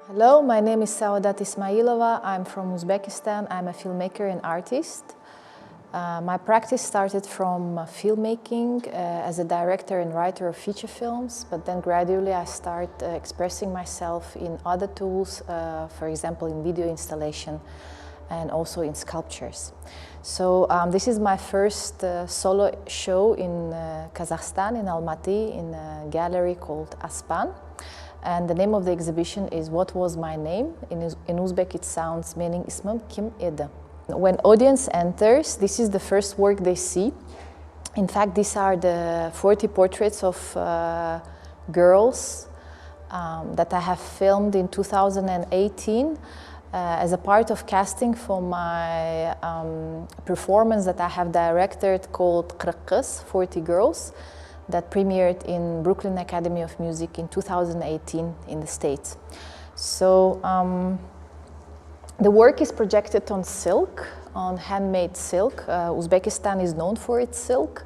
Hello, my name is Saodat Ismailova. I'm from Uzbekistan. I'm a filmmaker and artist. My practice started from filmmaking as a director and writer of feature films, but then gradually I started expressing myself in other tools, for example in video installation and also in sculptures. So this is my first solo show in Kazakhstan, in Almaty, in a gallery called Aspan. And the name of the exhibition is What Was My Name? In Uzbek it sounds meaning ismim kim edi. When audience enters, this is the first work they see. In fact, these are the 40 portraits of girls that I have filmed in 2018 as a part of casting for my performance that I have directed called 40 Girls, that premiered in Brooklyn Academy of Music in 2018 in the States. So the work is projected on silk, on handmade silk. Uzbekistan is known for its silk.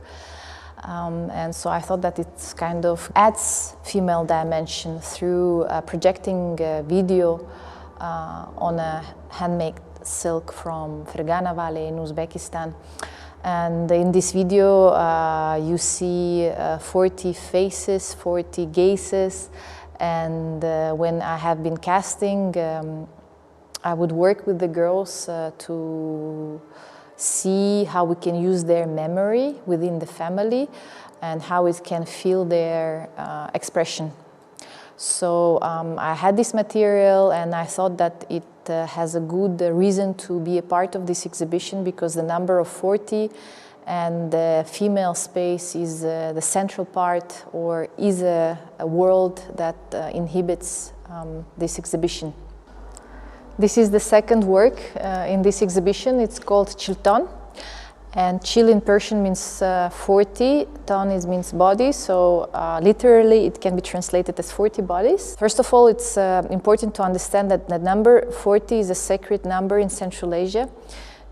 And so I thought that it kind of adds female dimension through projecting video on a handmade silk from Fergana Valley in Uzbekistan. And in this video, you see 40 faces, 40 gazes. And when I have been casting, I would work with the girls to see how we can use their memory within the family and how it can feel their expression. So I had this material and I thought that it has a good reason to be a part of this exhibition because the number of 40 and the female space is the central part or is a world that inhibits this exhibition. This is the second work in this exhibition. It's called Chilton. And chil in Persian means 40, ton means body, so literally it can be translated as 40 bodies. First of all, it's important to understand that the number 40 is a sacred number in Central Asia.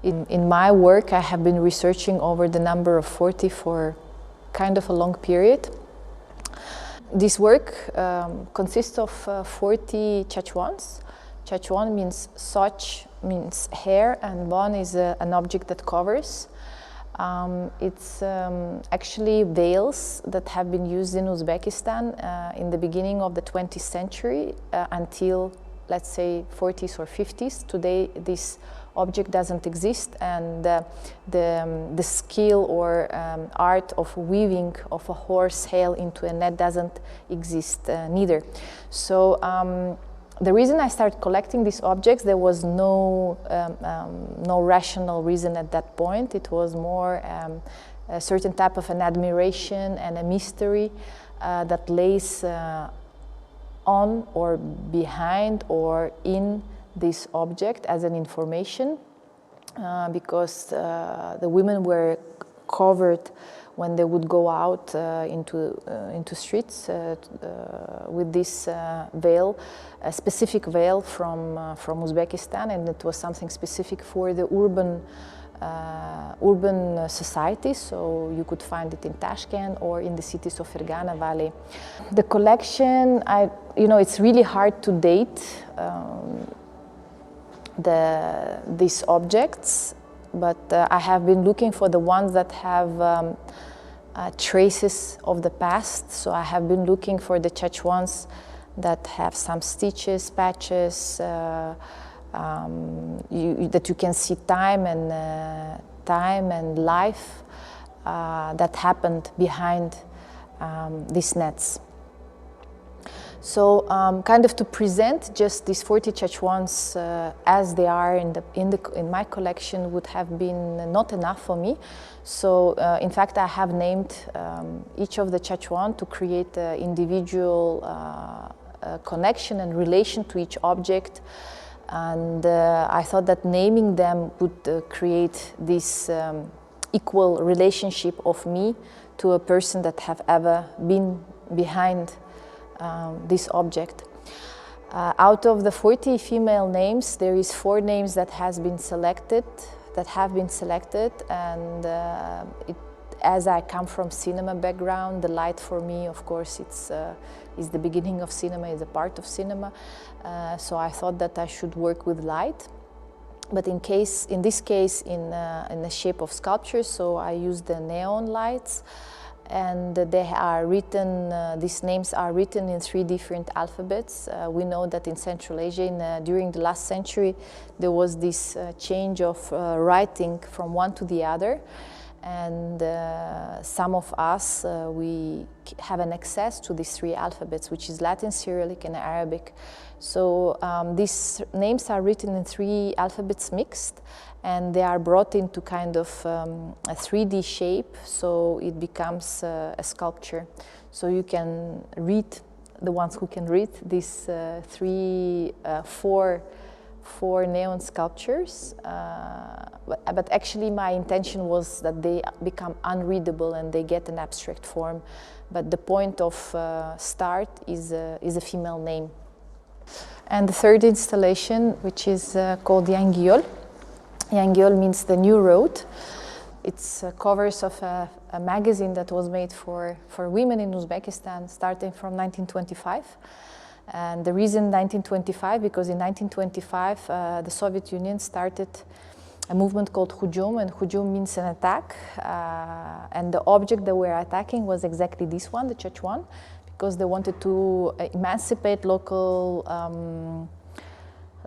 In my work, I have been researching over the number of 40 for kind of a long period. This work consists of 40 chachwans. Chachwan means soch, means hair, and bon is an object that covers. It's actually veils that have been used in Uzbekistan in the beginning of the 20th century until, let's say, 40s or 50s. Today, this object doesn't exist, and the skill or art of weaving of a horse hair into a net doesn't exist neither. So the reason I started collecting these objects, there was no rational reason at that point. It was more a certain type of an admiration and a mystery that lays on or behind or in this object as an information, because the women were covered when they would go out into streets with this veil, a specific veil from Uzbekistan, and it was something specific for the urban society, so you could find it in Tashkent or in the cities of Fergana Valley. The collection, it's really hard to date these objects, but I have been looking for the ones that have traces of the past. So I have been looking for the chachwans that have some stitches, patches, that you can see time and life that happened behind these nets. So kind of to present just these 40 chachwans as they are in my collection would have been not enough for me. So in fact I have named each of the chachwan to create an individual connection and relation to each object, and I thought that naming them would create this equal relationship of me to a person that have ever been behind this object. Out of the 40 female names, there is 4 names that have been selected, and it as I come from cinema background, the light for me, of course, is the beginning of cinema, is a part of cinema. So I thought that I should work with light. But in this case, in the shape of sculptures, so I used the neon lights, and they are written. These names are written in 3 different alphabets. We know that in Central Asia, during the last century, there was this change of writing from one to the other, and some of us we have an access to these 3 alphabets, which is Latin, Cyrillic, and Arabic. So these names are written in 3 alphabets mixed, and they are brought into kind of a 3D shape, so it becomes a sculpture. So you can read, the ones who can read, these four neon sculptures, but actually my intention was that they become unreadable and they get an abstract form. But the point of start is a female name. And the third installation, which is called Yangiol. Yangiol means the new road. It's covers of a magazine that was made for women in Uzbekistan starting from 1925. And the reason 1925, because in 1925 the Soviet Union started a movement called Hujum, and Hujum means an attack. And the object that we're attacking was exactly this one, the Chechwan, because they wanted to emancipate local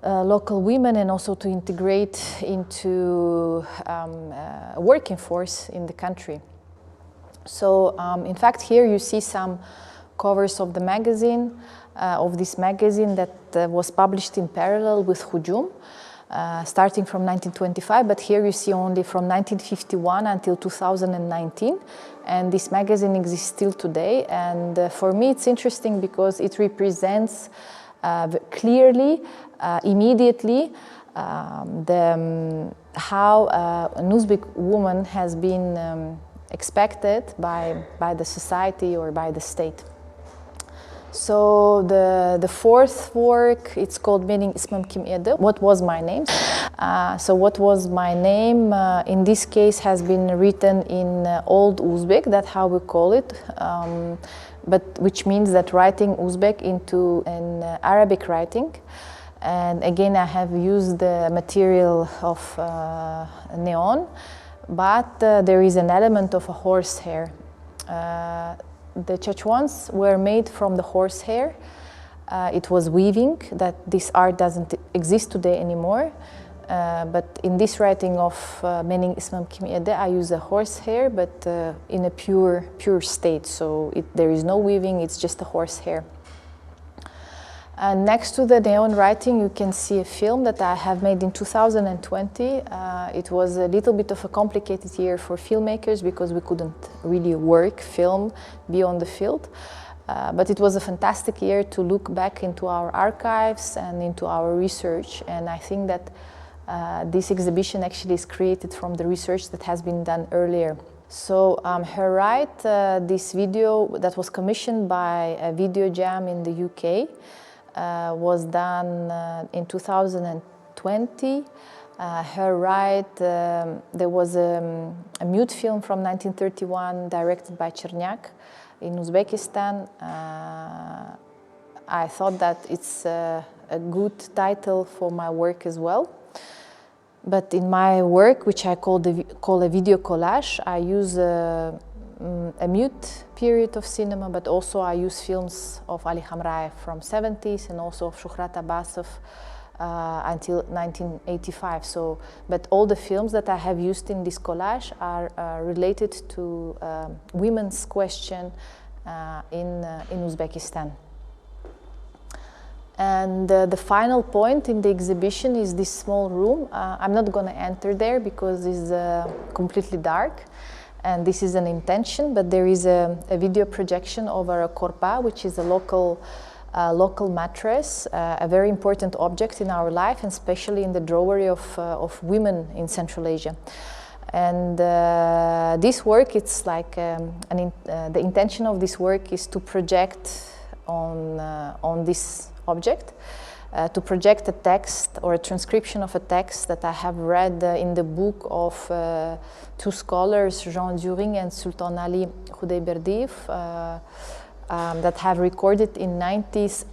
women and also to integrate into a working force in the country. So in fact here you see some covers of the magazine, of this magazine that was published in parallel with Hujum, starting from 1925, but here you see only from 1951 until 2019, and this magazine exists still today. And for me it's interesting because it represents clearly, immediately, how an Uzbek woman has been expected by the society or by the state. So the fourth work, it's called Benim ismim kim edi? What was my name? So what was my name, in this case, has been written in Old Uzbek, that's how we call it, but which means that writing Uzbek into an Arabic writing. And again, I have used the material of neon, but there is an element of a horsehair. The Chechwans were made from the horsehair. It was weaving, that this art doesn't exist today anymore. But in this writing of Benim ismim kim edi, I use a horsehair, but in a pure state. So there is no weaving, it's just a horsehair. And next to the neon writing, you can see a film that I have made in 2020. It was a little bit of a complicated year for filmmakers because we couldn't really film beyond the field. But it was a fantastic year to look back into our archives and into our research. And I think that this exhibition actually is created from the research that has been done earlier. So her right, this video that was commissioned by a video jam in the UK, was done in 2020. Her right, there was a mute film from 1931 directed by Chernyak in Uzbekistan. I thought that it's a good title for my work as well. But in my work, which I call a video collage, I use a mute period of cinema, but also I use films of Ali Hamraev from 70s and also of Shuhrat Abbasov until 1985. So, but all the films that I have used in this collage are related to women's question in Uzbekistan. And the final point in the exhibition is this small room. I'm not going to enter there because it's completely dark. And this is an intention, but there is a video projection over a korpa, which is a local mattress, a very important object in our life, and especially in the jewelry of women in Central Asia. And this work, it's like the intention of this work is to project on this object. to project a text or a transcription of a text that I have read in the book of two scholars, Jean During and Sultan Ali Khudayberdiyev, that have recorded in 90s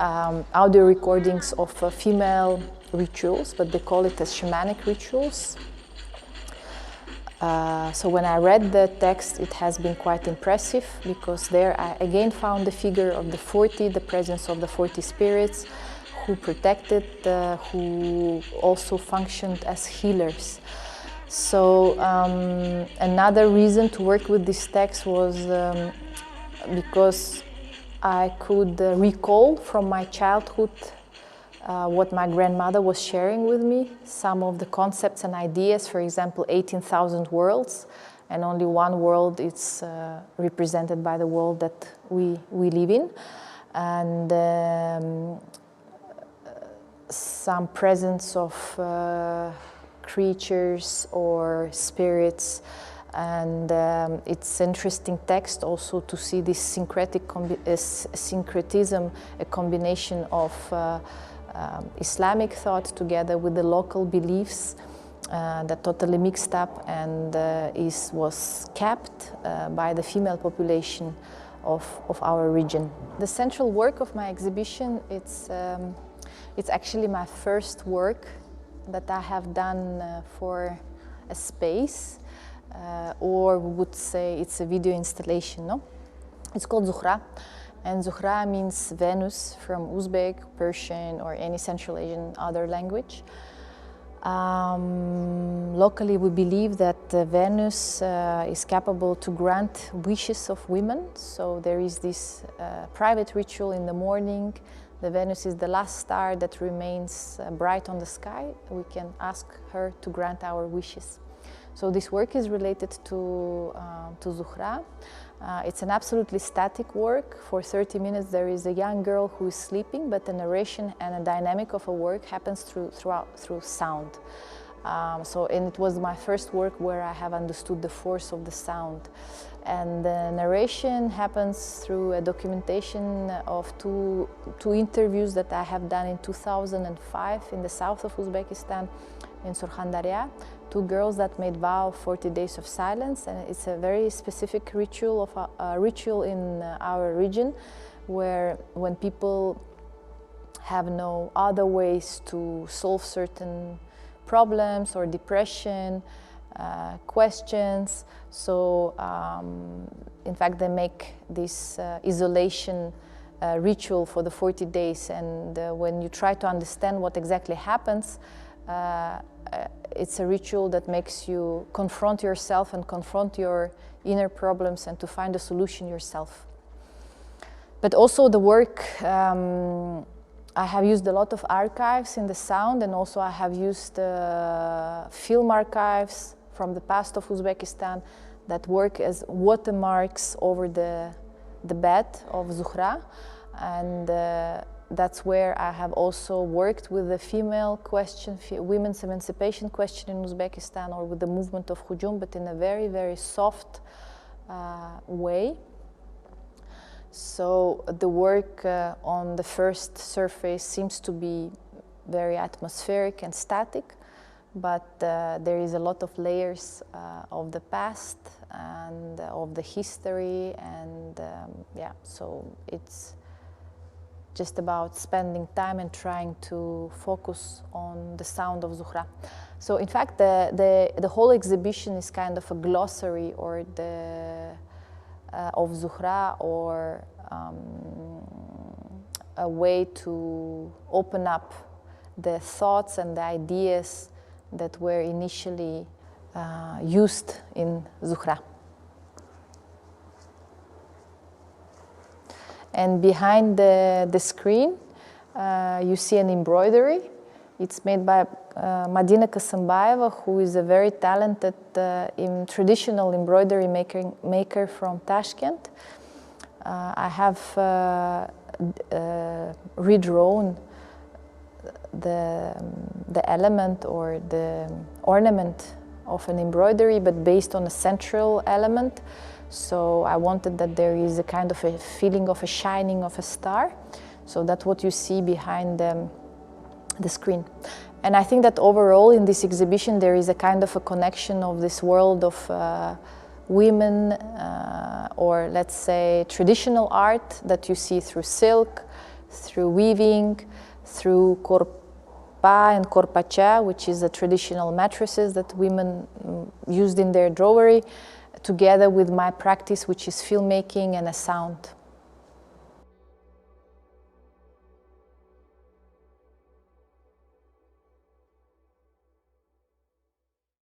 audio recordings of female rituals, but they call it as shamanic rituals. So when I read the text, it has been quite impressive, because there I again found the figure of the 40, the presence of the 40 spirits who protected, who also functioned as healers. So another reason to work with this text was because I could recall from my childhood what my grandmother was sharing with me, some of the concepts and ideas, for example, 18,000 worlds, and only one world is represented by the world that we live in. And some presence of creatures or spirits, and it's interesting text also to see this syncretism, a combination of Islamic thought together with the local beliefs that totally mixed up and was kept by the female population of our region. The central work of my exhibition, it's actually my first work that I have done for a space, or we would say it's a video installation, no? It's called Zuhra, and Zuhra means Venus from Uzbek, Persian, or any Central Asian other language. Locally, we believe that Venus is capable to grant wishes of women, so there is this private ritual in the morning. The Venus is the last star that remains bright on the sky. We can ask her to grant our wishes. So this work is related to Zuhra. It's an absolutely static work. For 30 minutes there is a young girl who is sleeping, but the narration and the dynamic of a work happens through sound. And it was my first work where I have understood the force of the sound. And the narration happens through a documentation of two interviews that I have done in 2005 in the south of Uzbekistan, in Surkhandarya. Two girls that made vow of 40 days of silence, and it's a very specific ritual in our region, where when people have no other ways to solve certain problems or depression, questions. So in fact they make this isolation ritual for the 40 days, and when you try to understand what exactly happens, it's a ritual that makes you confront yourself and confront your inner problems and to find a solution yourself. But also the work, I have used a lot of archives in the sound, and also I have used film archives from the past of Uzbekistan that work as watermarks over the bed of Zuhra. And that's where I have also worked with the female question, women's emancipation question in Uzbekistan, or with the movement of Hujum, but in a very, very soft way. So the work on the first surface seems to be very atmospheric and static, but there is a lot of layers of the past and of the history, and yeah, so it's just about spending time and trying to focus on the sound of Zuhra. So in fact, the whole exhibition is kind of a glossary or of Zuhra, or a way to open up the thoughts and the ideas that were initially used in Zuhra. And behind the screen, you see an embroidery. It's made by Madina Kasımbayeva, who is a very talented traditional embroidery maker from Tashkent. I have redrawn the element or the ornament of an embroidery, but based on a central element. So I wanted that there is a kind of a feeling of a shining of a star. So that's what you see behind the screen. And I think that overall in this exhibition there is a kind of a connection of this world of women, or let's say traditional art that you see through silk, through weaving, through korpa and korpacha, which is the traditional mattresses that women used in their jewelry, together with my practice, which is filmmaking and a sound.